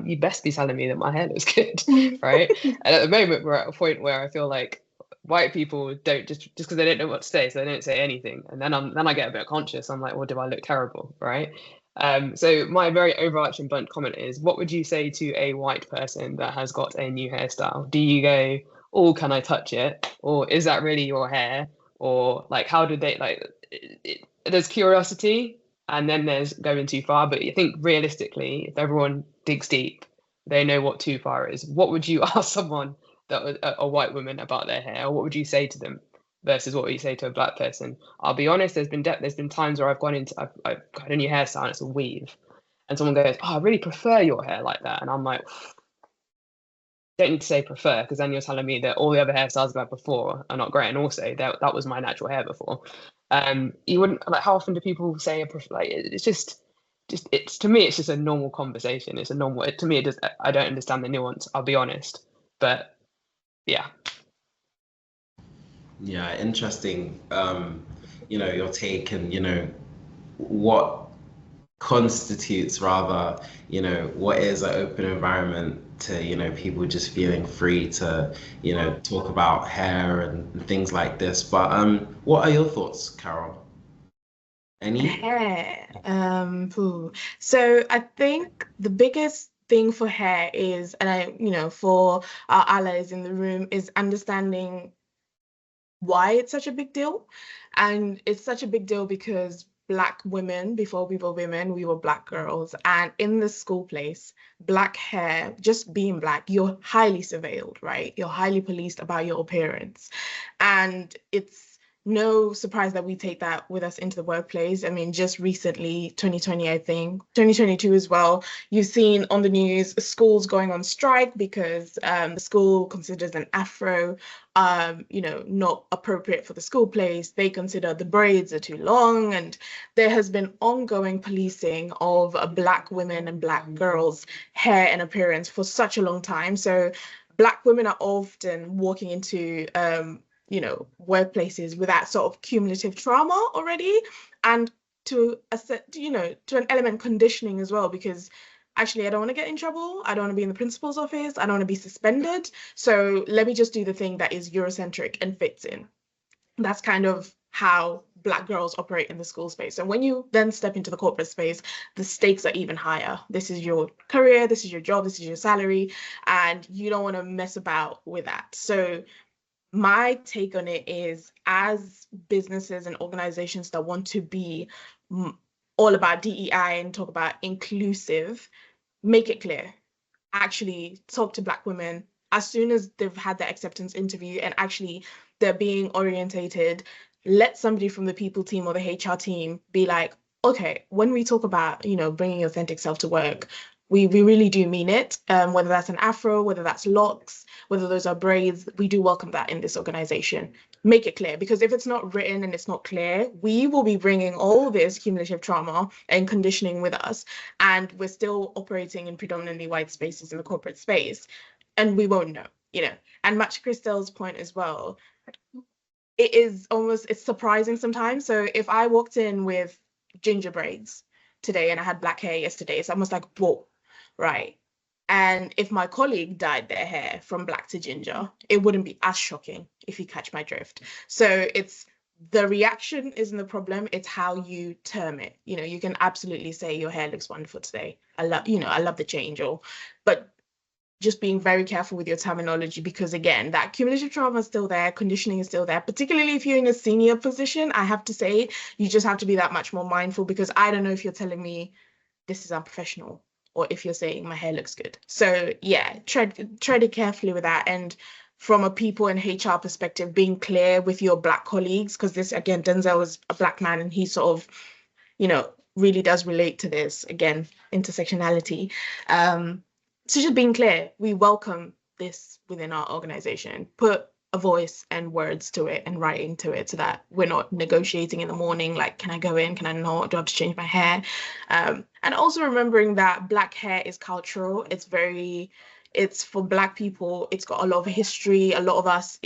E: you best be telling me that my hair looks good, right? And at the moment, we're at a point where I feel like white people don't, just because they don't know what to say, so they don't say anything, and then I get a bit conscious. I'm like, well, do I look terrible, right? So my very overarching blunt comment is, what would you say to a white person that has got a new hairstyle? Do you go, oh, can I touch it? Or is that really your hair? Or like, how did they like? There's curiosity, and then there's going too far. But I think realistically, if everyone digs deep, they know what too far is. What would you ask someone that was a white woman about their hair? Or what would you say to them versus what would you say to a black person? I'll be honest. There's been times where I've got a new hairstyle and it's a weave, and someone goes, "Oh, I really prefer your hair like that," and I'm like, don't need to say prefer, because then you're telling me that all the other hairstyles I've had before are not great, and also that was my natural hair before. You wouldn't like. How often do people say like? It's just it's, to me, it's just a normal conversation. It's a normal. To me, it does. I don't understand the nuance. I'll be honest, but yeah.
B: Yeah, interesting. Your take, and what constitutes, rather, what is an open environment to, people just feeling free to, talk about hair and things like this. But what are your thoughts, Carol? Any?
C: Hair. So I think the biggest thing for hair is, and for our allies in the room, is understanding why it's such a big deal. And it's such a big deal because Black women, before we were women, we were Black girls. And in the school place, Black hair, just being Black, you're highly surveilled, right? You're highly policed about your appearance. And it's no surprise that we take that with us into the workplace. I mean, just recently, 2020, I think, 2022 as well, you've seen on the news schools going on strike because the school considers an afro not appropriate for the school place. They consider the braids are too long, and there has been ongoing policing of Black women and Black girls' hair and appearance for such a long time. So Black women are often walking into workplaces with that sort of cumulative trauma already, and to an element conditioning as well, because actually I don't want to get in trouble, I don't want to be in the principal's office, I don't want to be suspended, so let me just do the thing that is Eurocentric and fits in. That's kind of how Black girls operate in the school space. And when you then step into the corporate space, the stakes are even higher. This is your career, this is your job, this is your salary, and you don't want to mess about with that. So my take on it is, as businesses and organizations that want to be all about DEI and talk about inclusive, make it clear. Actually talk to Black women as soon as they've had their acceptance interview and actually they're being orientated. Let somebody from the people team or the HR team be like, okay, when we talk about, bringing your authentic self to work, we really do mean it, whether that's an afro, whether that's locks, whether those are braids, we do welcome that in this organization. Make it clear, because if it's not written and it's not clear, we will be bringing all this cumulative trauma and conditioning with us, and we're still operating in predominantly white spaces in the corporate space, and we won't know, And much Krystelle's point as well, it's surprising sometimes. So if I walked in with ginger braids today and I had Black hair yesterday, it's almost like, whoa. Right. And if my colleague dyed their hair from Black to ginger, it wouldn't be as shocking, if you catch my drift. So it's the reaction isn't the problem, it's how you term it. You can absolutely say your hair looks wonderful today. I love the change, but just being very careful with your terminology, because again, that cumulative trauma is still there, conditioning is still there, particularly if you're in a senior position. I have to say, you just have to be that much more mindful, because I don't know if you're telling me this is unprofessional, or if you're saying my hair looks good. So yeah, tread it carefully with that. And from a people and HR perspective, being clear with your Black colleagues, because this, again, Denzel is a Black man and he sort of, really does relate to this, again, intersectionality. So just being clear, we welcome this within our organization. Put a voice and words to it and writing to it, so that we're not negotiating in the morning, like, can I go in, can I not, do I have to change my hair? And also remembering that Black hair is cultural. It's for Black people, it's got a lot of history. A lot of us,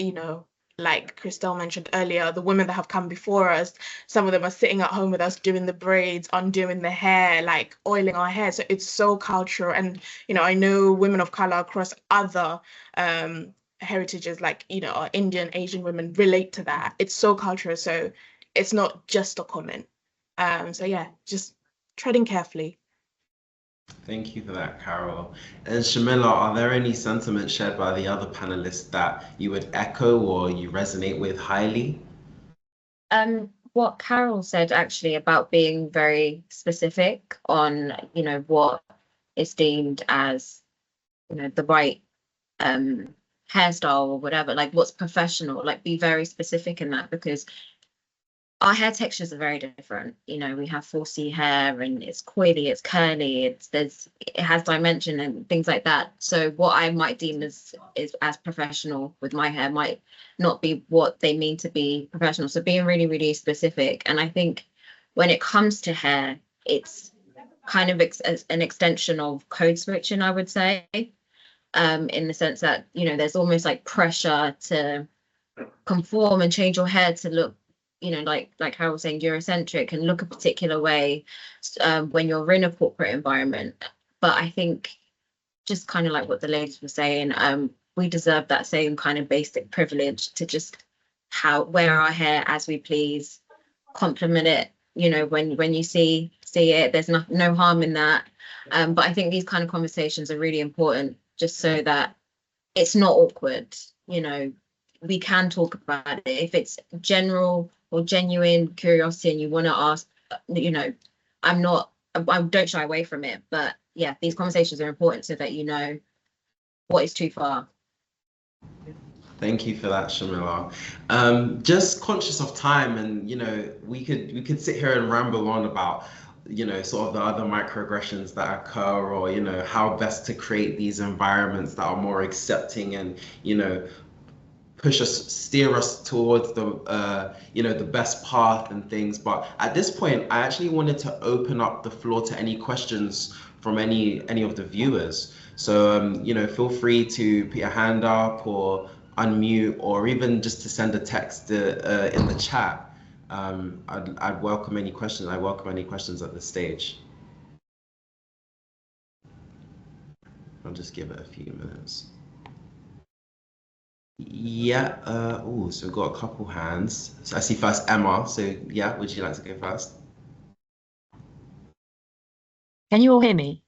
C: like Krystelle mentioned earlier, the women that have come before us, some of them are sitting at home with us doing the braids, undoing the hair, like oiling our hair. So it's so cultural. And, I know women of color across other heritages, like, our Indian, Asian women relate to that. It's so cultural. So it's not just a comment. So yeah, just treading carefully.
B: Thank you for that, Carol. And Shamila, are there any sentiments shared by the other panelists that you would echo or you resonate with highly?
D: What Carol said actually about being very specific on, what is deemed as, the right hairstyle or whatever, like what's professional, like be very specific in that, because our hair textures are very different. We have 4C hair and it's coily, it's curly, it has dimension and things like that. So what I might deem is as professional with my hair might not be what they mean to be professional. So being really, really specific. And I think when it comes to hair, it's kind of an extension of code switching, I would say, in the sense that, there's almost like pressure to conform and change your hair to look, like Harold was saying, Eurocentric and look a particular way when you're in a corporate environment. But I think just kind of like what the ladies were saying, we deserve that same kind of basic privilege to just wear our hair as we please, compliment it, when you see it, there's no harm in that. But I think these kind of conversations are really important just so that it's not awkward. We can talk about it. If it's general or genuine curiosity and you want to ask, I don't shy away from it. But yeah, these conversations are important so that you know what is too far.
B: Thank you for that, Shamila. Just conscious of time, and we could sit here and ramble on about sort of the other microaggressions that occur, or how best to create these environments that are more accepting and steer us towards the best path and things. But at this point, I actually wanted to open up the floor to any questions from any of the viewers. So feel free to put your hand up or unmute, or even just to send a text in the chat. I'd welcome any questions. I welcome any questions at this stage. I'll just give it a few minutes. Yeah. So we've got a couple hands. So I see first Emma. So yeah, would you like to go first?
F: Can you all hear me?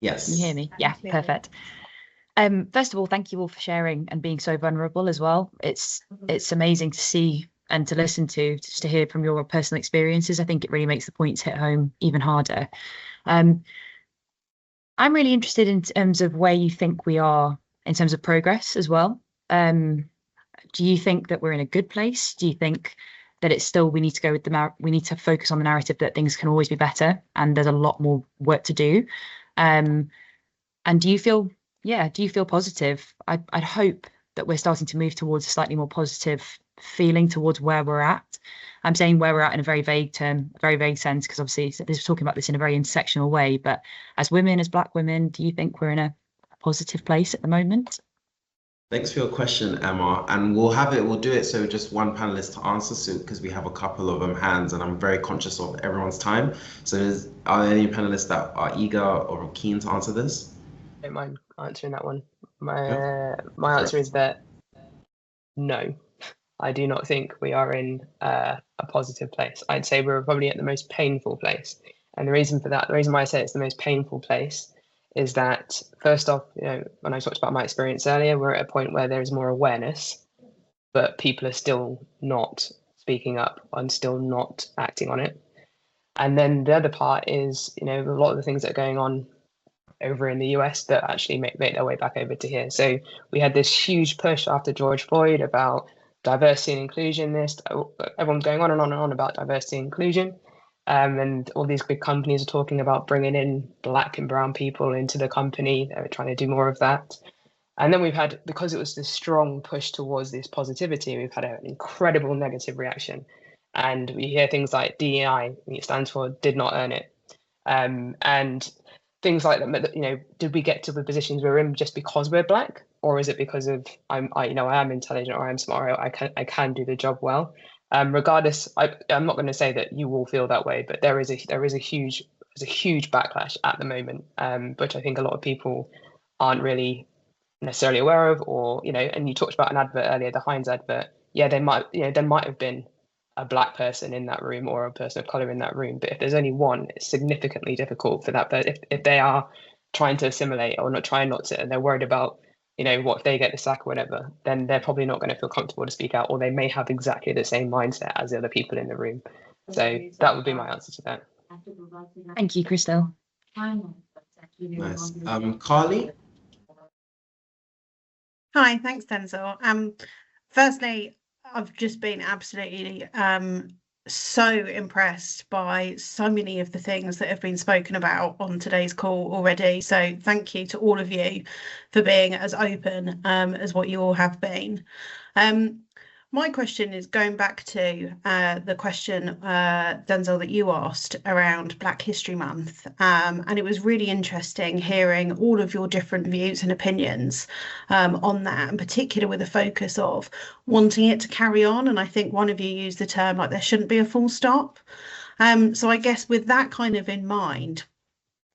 B: Yes.
F: Can you hear me? Yeah, perfect. First of all, thank you all for sharing and being so vulnerable as well. It's amazing to see and to listen to, just to hear from your personal experiences. I think it really makes the points hit home even harder. I'm really interested in terms of where you think we are in terms of progress as well. Do you think that we're in a good place? Do you think that it's still, we need to go with we need to focus on the narrative that things can always be better and there's a lot more work to do? And do you feel positive? I'd hope that we're starting to move towards a slightly more positive feeling towards where we're at. I'm saying where we're at in a very vague term, very vague sense, because obviously this is talking about this in a very intersectional way. But as women, as Black women, do you think we're in a positive place at the moment?
B: Thanks for your question, Emma. And we'll do it so just one panelist to answer, so because we have a couple of hands and I'm very conscious of everyone's time. So are there any panelists that are eager or keen to answer this?
E: I don't mind answering that one. My answer is that no, I do not think we are in a positive place. I'd say we're probably at the most painful place. And the reason why I say it's the most painful place is that, first off, when I talked about my experience earlier, we're at a point where there is more awareness, but people are still not speaking up and still not acting on it. And then the other part is, a lot of the things that are going on over in the US that actually make their way back over to here. So we had this huge push after George Floyd about diversity and inclusion. Everyone's going on and on and on about diversity and inclusion. And all these big companies are talking about bringing in Black and brown people into the company. They were trying to do more of that. And then we've had, because it was this strong push towards this positivity, we've had an incredible negative reaction. And we hear things like DEI, it stands for did not earn it. And things like that, did we get to the positions we're in just because we're Black? Or is it because of I am intelligent or I'm smart, or I can do the job well? Regardless, I'm not going to say that you will feel that way, but there is a huge backlash at the moment, which I think a lot of people aren't really necessarily aware of, or and you talked about an advert earlier, the Heinz advert. Yeah, there might have been a black person in that room or a person of color in that room. But if there's only one, it's significantly difficult for that person. If they are trying to assimilate or not trying not to, and they're worried about, you know, what if they get the sack or whatever, then they're probably not going to feel comfortable to speak out, or they may have exactly the same mindset as the other people in the room. So that would be my answer to that.
F: Thank you, Krystelle.
B: Nice. Carly?
G: Hi, thanks, Denzel. Firstly, I've just been absolutely so impressed by so many of the things that have been spoken about on today's call already. So thank you to all of you for being as open as what you all have been. My question is going back to the question, Denzel, that you asked around Black History Month. And it was really interesting hearing all of your different views and opinions on that, in particular with a focus of wanting it to carry on. And I think one of you used the term like there shouldn't be a full stop. So I guess with that kind of in mind,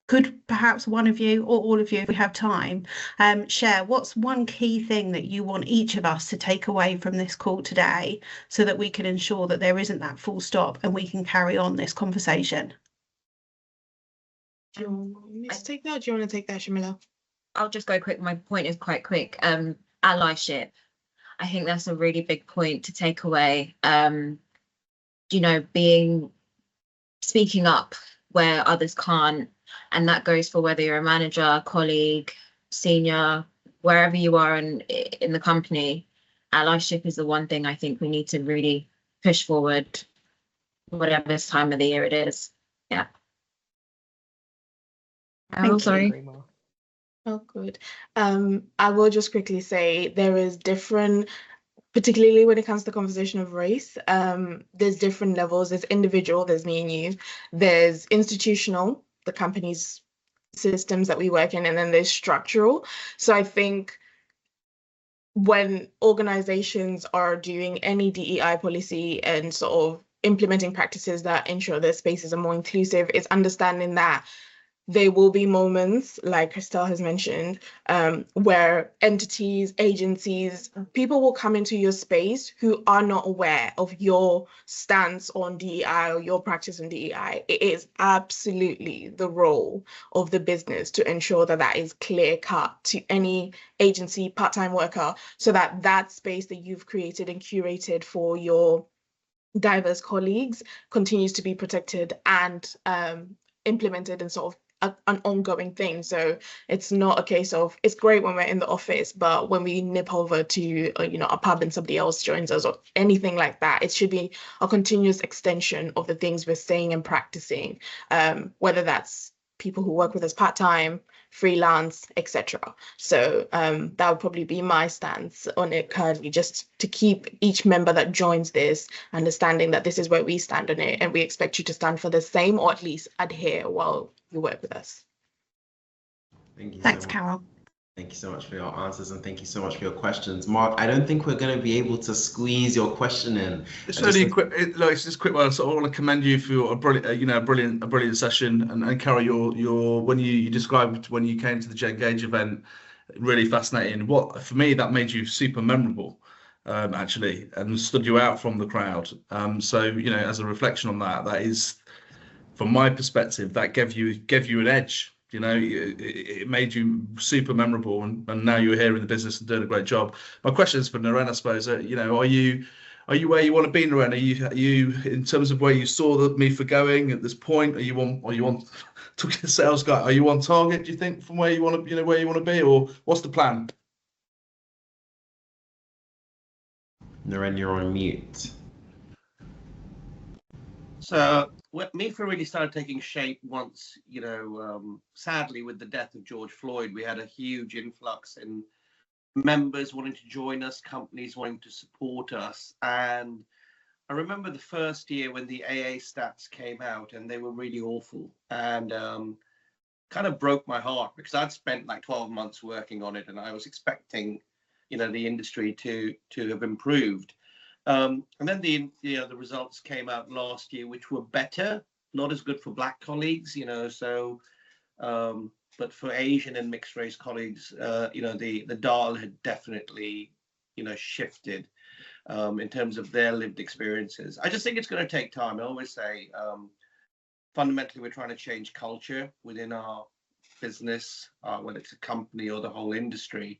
G: could perhaps one of you or all of you, if we have time, share what's one key thing that you want each of us to take away from this call today so that we can ensure that there isn't that full stop and we can carry on this conversation?
C: Do you want me to take that, or do you want to take that, Shamila?
D: I'll just go quick. My point is quite quick. Allyship. I think that's a really big point to take away. You know, speaking up where others can't. And that goes for whether you're a manager, colleague, senior, wherever you are in the company. Allyship is the one thing I think we need to really push forward, whatever time of the year it is. Yeah.
G: Thank
D: sorry.
C: Oh, good. I will just quickly say there is different, particularly when it comes to the conversation of race, there's different levels. There's individual, there's me and you. There's institutional, the company's systems that we work in, and then there's structural. So I think when organizations are doing any DEI policy and sort of implementing practices that ensure their spaces are more inclusive, it's understanding that there will be moments, like Krystelle has mentioned, where entities, agencies, people will come into your space who are not aware of your stance on DEI or your practice on DEI. It is absolutely the role of the business to ensure that that is clear cut to any agency, part-time worker, so that that space that you've created and curated for your diverse colleagues continues to be protected and implemented and sort of an ongoing thing. So it's not a case of, it's great when we're in the office, but when we nip over to you know, a pub and somebody else joins us or anything like that, it should be a continuous extension of the things we're saying and practicing, whether that's people who work with us part-time, freelance, etc. So that would probably be my stance on it currently, just to keep each member that joins this understanding that this is where we stand on it, and we expect you to stand for the same or at least adhere while you work with us.
B: Thank you.
G: Thanks,
B: so much.
G: Carol.
B: Thank you so much for your answers, and thank you so much for your questions. Mark, I don't think we're going to be able to squeeze your question in.
H: It's only a quick, it's just a quick one. So I want to commend you for a brilliant, a brilliant session. And Carol, your when you described when you came to the JCDecaux event, really fascinating. What for me that made you super memorable, actually, and stood you out from the crowd. So you know, as a reflection on that, that is, from my perspective, that gave you an edge. You know, it made you super memorable, and now you're here in the business and doing a great job. My question is for Naren, I suppose. You know, are you where you want to be, Naren? Are you in terms of where you saw the MEFA going at this point? Are you on talking to the sales guy? Are you on target? Do you think from where you want to, where you want to be, or what's the plan?
B: Naren, you're on mute.
A: So MEFA really started taking shape once, sadly, with the death of George Floyd, we had a huge influx in members wanting to join us, companies wanting to support us. And I remember the first year when the AA stats came out, and they were really awful, and kind of broke my heart, because I'd spent like 12 months working on it, and I was expecting, the industry to have improved. And then the results came out last year, which were better, not as good for Black colleagues, but for Asian and mixed race colleagues, the dial had definitely, shifted in terms of their lived experiences. I just think it's going to take time. I always say, fundamentally, we're trying to change culture within our business, whether it's a company or the whole industry.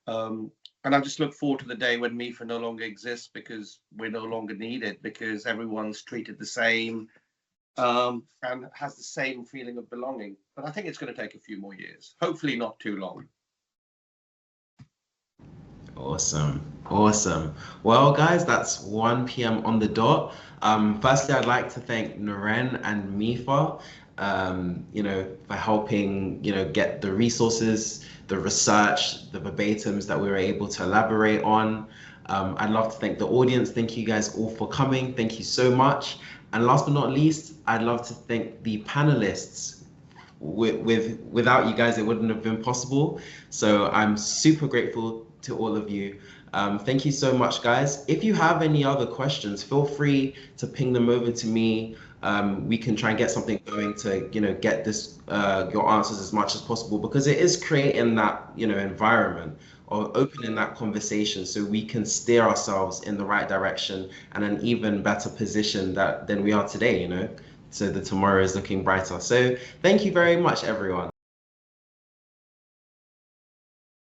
A: And I just look forward to the day when MEFA no longer exists because we're no longer needed, because everyone's treated the same and has the same feeling of belonging. But I think it's going to take a few more years, hopefully not too long.
B: Awesome. Well, guys, that's 1 p.m. on the dot. Firstly, I'd like to thank Naren and MEFA, for helping, get the resources, the research, the verbatims that we were able to elaborate on. I'd love to thank the audience. Thank you guys all for coming. Thank you so much. And last but not least, I'd love to thank the panelists. Without you guys, it wouldn't have been possible. So I'm super grateful to all of you. Thank you so much, guys. If you have any other questions, feel free to ping them over to me. We can try and get something going to, get this your answers as much as possible, because it is creating that, environment or opening that conversation so we can steer ourselves in the right direction and an even better position than we are today, so the tomorrow is looking brighter. So thank you very much, everyone.